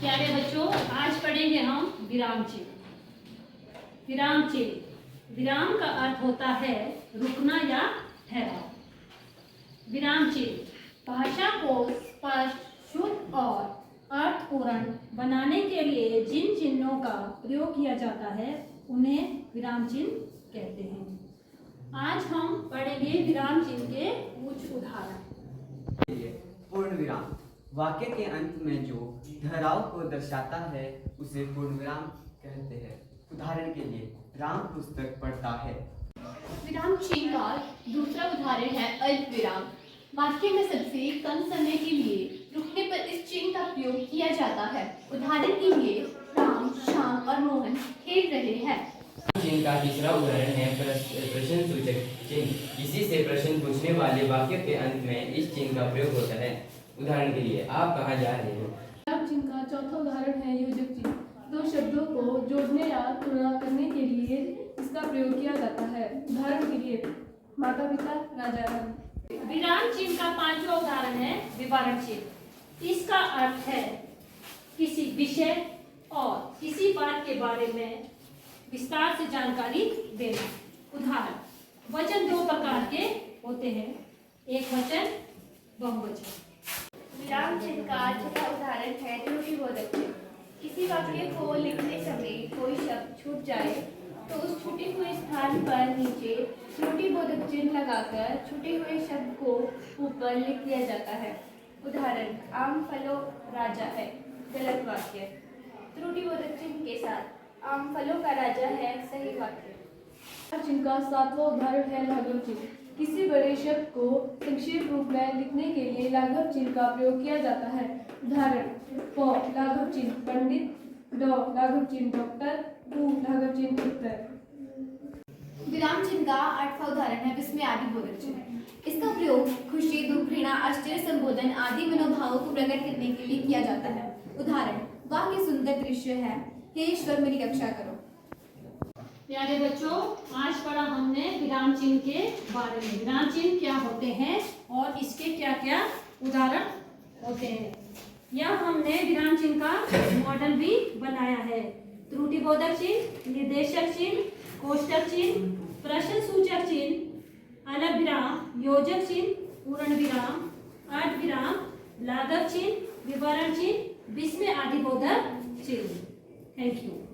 प्यारे बच्चों, आज पढ़ेंगे हम विराम चिन्ह। विराम चिन्ह, विराम का अर्थ होता है रुकना या ठहराव। विराम चिन्ह भाषा को स्पष्ट, शुद्ध और अर्थपूर्ण बनाने के लिए जिन चिन्हों का प्रयोग किया जाता है उन्हें विराम चिन्ह कहते हैं। आज हम पढ़ेंगे विराम चिन्ह के कुछ उदाहरण। पूर्ण विराम वाक्य के अंत में जो ठहराव को दर्शाता है उसे पूर्ण विराम कहते हैं। उदाहरण के लिए, राम पुस्तक पढ़ता है। विराम चिन्ह का दूसरा उदाहरण है अल्प विराम। वाक्य में सबसे कम समय के लिए रुकने पर इस चिन्ह का प्रयोग किया जाता है। उदाहरण के लिए, राम, श्याम और मोहन खेल रहे हैं। चिन्ह का तीसरा उदाहरण है प्रश्नसूचक चिन्ह। किसी से प्रश्न पूछने वाले वाक्य के अंत में इस चिन्ह का प्रयोग होता है। उदाहरण के लिए, आप कहाँ जा रहे हो। विराम चिन्ह का चौथा उदाहरण है योजक चिन्ह। दो शब्दों को जोड़ने या तुलना करने के लिए इसका प्रयोग किया जाता है। उदाहरण के लिए, माता पिता, राजा रानी। विराम चिन्ह का पांचवा उदाहरण है विवरण चिन्ह। इसका अर्थ है किसी विषय और किसी बात के बारे में विस्तार से जानकारी देना। उदाहरण, वचन दो प्रकार के होते हैं, एक वचन, बहुवचन। विराम चिन्ह का छठा उदाहरण है त्रुटिबोधक चिन्ह। किसी वाक्य को लिखते समय कोई शब्द छूट जाए तो उस छूटे हुए स्थान पर नीचे त्रुटिबोधक चिन्ह लगाकर छूटे हुए शब्द को ऊपर लिख दिया जाता है। उदाहरण, आम फलों राजा है, गलत वाक्य। त्रुटिबोधक चिन्ह के साथ आम फलों का राजा है, सही वाक्य। विराम चिन्ह का सातवां उदाहरण है लाघव चिन्ह। किसी बड़े शब्द को संक्षेप रूप में लिखने के लिए लाघव चिन्ह का प्रयोग किया जाता है। उदाहरण, प लाघव चिन्ह पंडित, ड लाघव चिन्ह डॉक्टर, उ लाघव चिन्ह उत्तर। विराम चिन्ह का आठवां उदाहरण है विस्मयादिबोधक चिन्ह। इसका प्रयोग खुशी, दुख, घृणा, आश्चर्य, संबोधन आदि मनोभावों को प्रकट करने के लिए किया जाता है। उदाहरण, वाह क्या सुंदर दृश्य है, हे ईश्वर मेरी रक्षा करो। प्यारे बच्चों, आज पढ़ा हमने विराम चिन्ह के बारे में। विराम चिन्ह क्या होते हैं और इसके क्या क्या उदाहरण होते हैं। यह हमने विराम चिन्ह का मॉडल भी बनाया है। त्रुटिबोधक चिन्ह, निर्देशक चिन्ह, कोष्टक चिन्ह, प्रश्नसूचक चिन्ह, अलग विराम, योजक चिन्ह, पूर्ण विराम, अर्ध विराम, लाघव चिन्ह, विवरण चिन्ह, विस्मयादिबोधक चिन्ह। Thank you.